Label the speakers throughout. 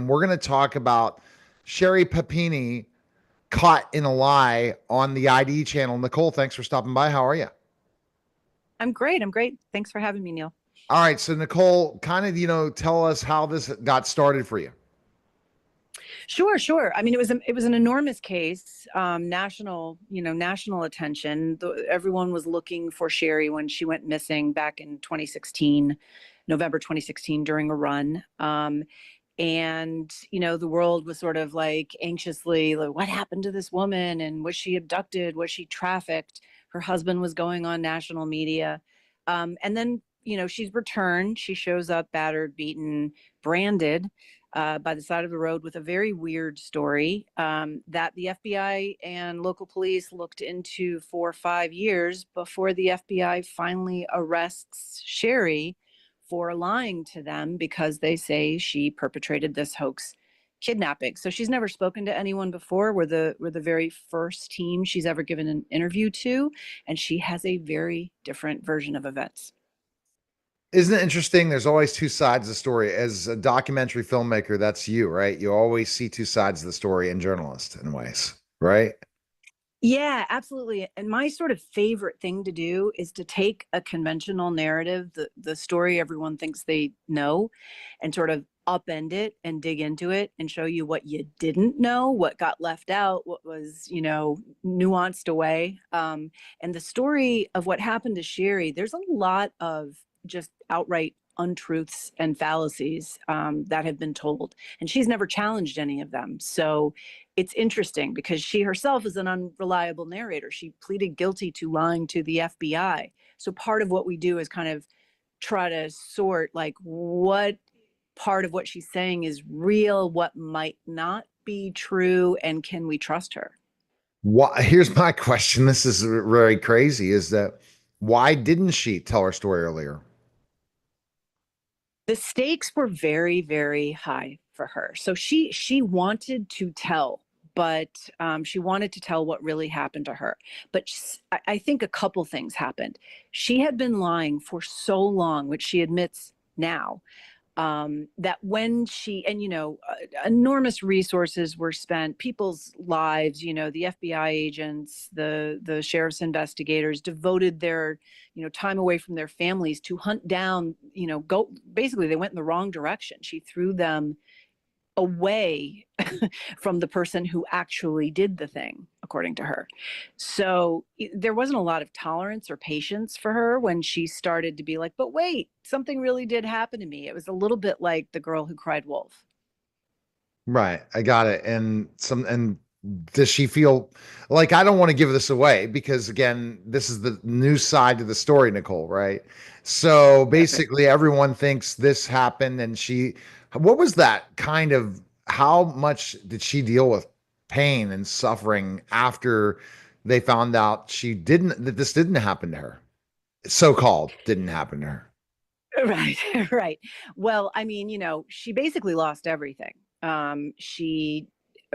Speaker 1: we're going to talk about Sherry Papini caught in a lie on the ID channel. Nicole, thanks for stopping by. How are you?
Speaker 2: I'm great. I'm great. Thanks for having me, Neil.
Speaker 1: All right. So, Nicole, kind of, tell us how this got started for you.
Speaker 2: Sure. I mean, it was an enormous case, national attention. Everyone was looking for Sherry when she went missing back in 2016, November 2016, during a run. And the world was sort of like anxiously like, what happened to this woman? And was she abducted? Was she trafficked? Her husband was going on national media. And then, she's returned. She shows up battered, beaten, branded by the side of the road with a very weird story that the FBI and local police looked into for 5 years before the FBI finally arrests Sherry for lying to them because they say she perpetrated this hoax kidnapping. So she's never spoken to anyone before. We're the very first team she's ever given an interview to, and she has a very different version of events.
Speaker 1: Isn't it interesting? There's always two sides of the story. As a documentary filmmaker, that's you, right? You always see two sides of the story in journalists in ways, right?
Speaker 2: Yeah, absolutely. And my sort of favorite thing to do is to take a conventional narrative, the story everyone thinks they know, and sort of upend it and dig into it and show you what you didn't know, what got left out, what was, nuanced away. And the story of what happened to Sherry, there's a lot of just outright untruths and fallacies that have been told, and she's never challenged any of them. So it's interesting because she herself is an unreliable narrator. She pleaded guilty to lying to the FBI. So part of what we do is kind of try to sort like what part of what she's saying is real, what might not be true, and can we trust her?
Speaker 1: Here's my question. This is very crazy. Is that why didn't she tell her story earlier?
Speaker 2: The stakes were very, very high for her. So she wanted to tell, but she wanted to tell what really happened to her. But I think a couple things happened. She had been lying for so long, which she admits now, that when she and enormous resources were spent, people's lives, the FBI agents, the sheriff's investigators devoted their time away from their families to hunt down, go basically they went in the wrong direction. She threw them away from the person who actually did the thing, according to her. So there wasn't a lot of tolerance or patience for her when she started to be like, but wait, something really did happen to me. It was a little bit like the girl who cried wolf.
Speaker 1: Right. I got it. And does she feel like I don't want to give this away because again, this is the new side to the story, Nicole, right? So
Speaker 2: Right.
Speaker 1: basically everyone thinks this happened and what was that kind of how much did she deal with pain and suffering after they found out that this didn't happen to her? So-called didn't happen to her.
Speaker 2: Right, right. Well, I mean, she basically lost everything. She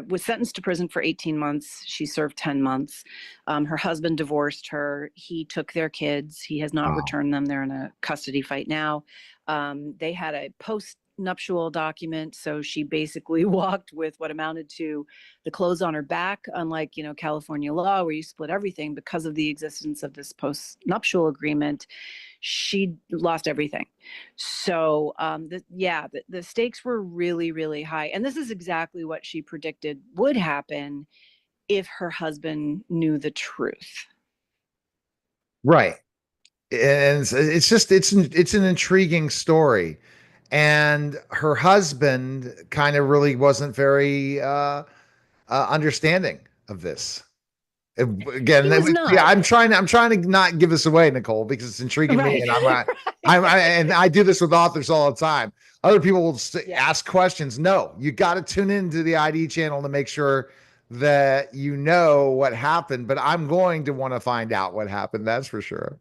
Speaker 2: was sentenced to prison for 18 months. She served 10 months. Her husband divorced her. He took their kids. He has not
Speaker 1: Wow.
Speaker 2: returned them. They're in a custody fight now. They had a post nuptial document. So she basically walked with what amounted to the clothes on her back, unlike, California law, where you split everything because of the existence of this post nuptial agreement. She lost everything. So, the stakes were really, really high. And this is exactly what she predicted would happen if her husband knew the truth.
Speaker 1: Right. And it's just it's an intriguing story, and her husband kind of really wasn't very understanding of this. Again,
Speaker 2: He was
Speaker 1: yeah,
Speaker 2: not.
Speaker 1: I'm trying to not give this away, Nicole, because it's intriguing me,
Speaker 2: Right.
Speaker 1: and
Speaker 2: Right.
Speaker 1: and I do this with authors all the time. Other people will
Speaker 2: Yeah.
Speaker 1: ask questions. No, you got to tune into the ID channel to make sure that you know what happened. But I'm going to want to find out what happened. That's for sure.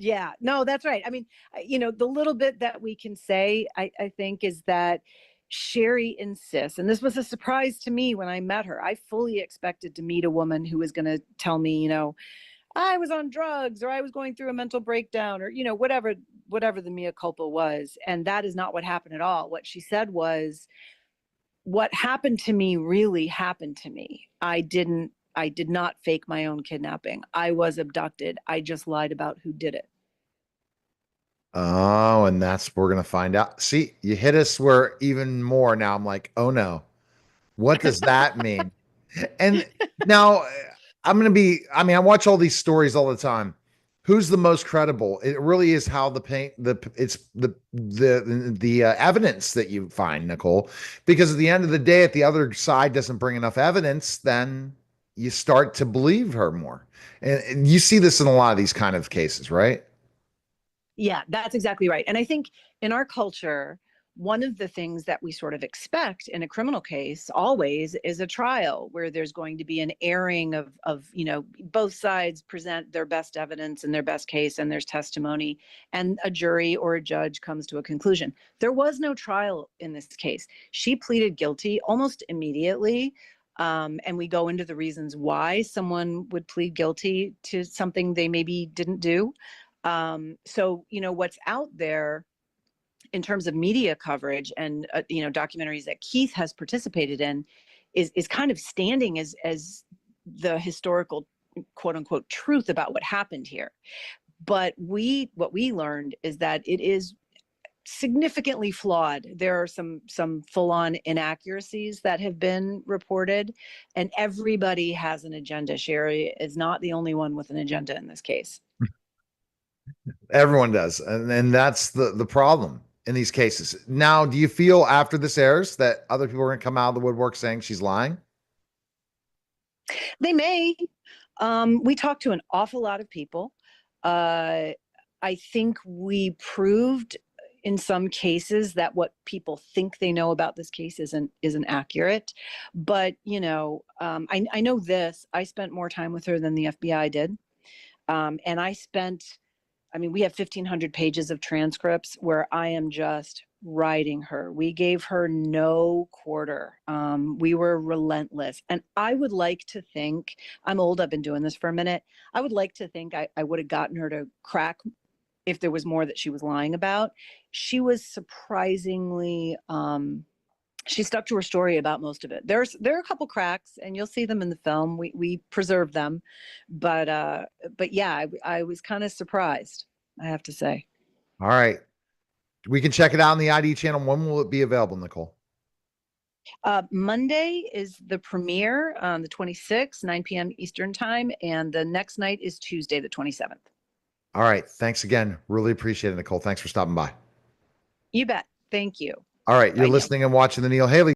Speaker 2: Yeah, no, that's right. I mean, the little bit that we can say, I think, is that Sherry insists, and this was a surprise to me when I met her. I fully expected to meet a woman who was going to tell me, I was on drugs or I was going through a mental breakdown or, whatever the mea culpa was. And that is not what happened at all. What she said was, what happened to me really happened to me. I did not fake my own kidnapping. I was abducted. I just lied about who did it.
Speaker 1: Oh, and that's we're gonna find out. See, you hit us where even more now. I'm like, oh no, what does that mean? And now I'm gonna be. I mean, I watch all these stories all the time. Who's the most credible? It really is how the paint the it's the evidence that you find, Nicole. Because at the end of the day, if the other side doesn't bring enough evidence, then you start to believe her more. And you see this in a lot of these kind of cases, right?
Speaker 2: Yeah, that's exactly right. And I think in our culture, one of the things that we sort of expect in a criminal case always is a trial where there's going to be an airing of both sides present their best evidence and their best case and there's testimony and a jury or a judge comes to a conclusion. There was no trial in this case. She pleaded guilty almost immediately. And we go into the reasons why someone would plead guilty to something they maybe didn't do. So what's out there in terms of media coverage and documentaries that Keith has participated in is kind of standing as the historical quote unquote truth about what happened here. But what we learned is that it is significantly flawed. There are some full-on inaccuracies that have been reported, and everybody has an agenda. Sherry is not the only one with an agenda in this case.
Speaker 1: Everyone does, and that's the problem in these cases. Now, do you feel after this airs that other people are going to come out of the woodwork saying she's lying?
Speaker 2: They may. We talked to an awful lot of people. I think we proved in some cases that what people think they know about this case isn't accurate. But I know this. I spent more time with her than the FBI did, and I mean, we have 1,500 pages of transcripts where I am just riding her. We gave her no quarter. We were relentless. And I would like to think, I'm old, I've been doing this for a minute. I would like to think I would have gotten her to crack if there was more that she was lying about. She was surprisingly, she stuck to her story about most of it. There are a couple cracks, and you'll see them in the film. We preserve them, but yeah, I was kind of surprised, I have to say.
Speaker 1: All right. We can check it out on the ID channel. When will it be available, Nicole?
Speaker 2: Monday is the premiere on the 26th, 9 p.m. Eastern time, and the next night is Tuesday, the 27th.
Speaker 1: All right. Thanks again. Really appreciate it, Nicole. Thanks for stopping by.
Speaker 2: You bet. Thank you.
Speaker 1: All right. You're
Speaker 2: Bye, Neil.
Speaker 1: listening and watching the Neil Haley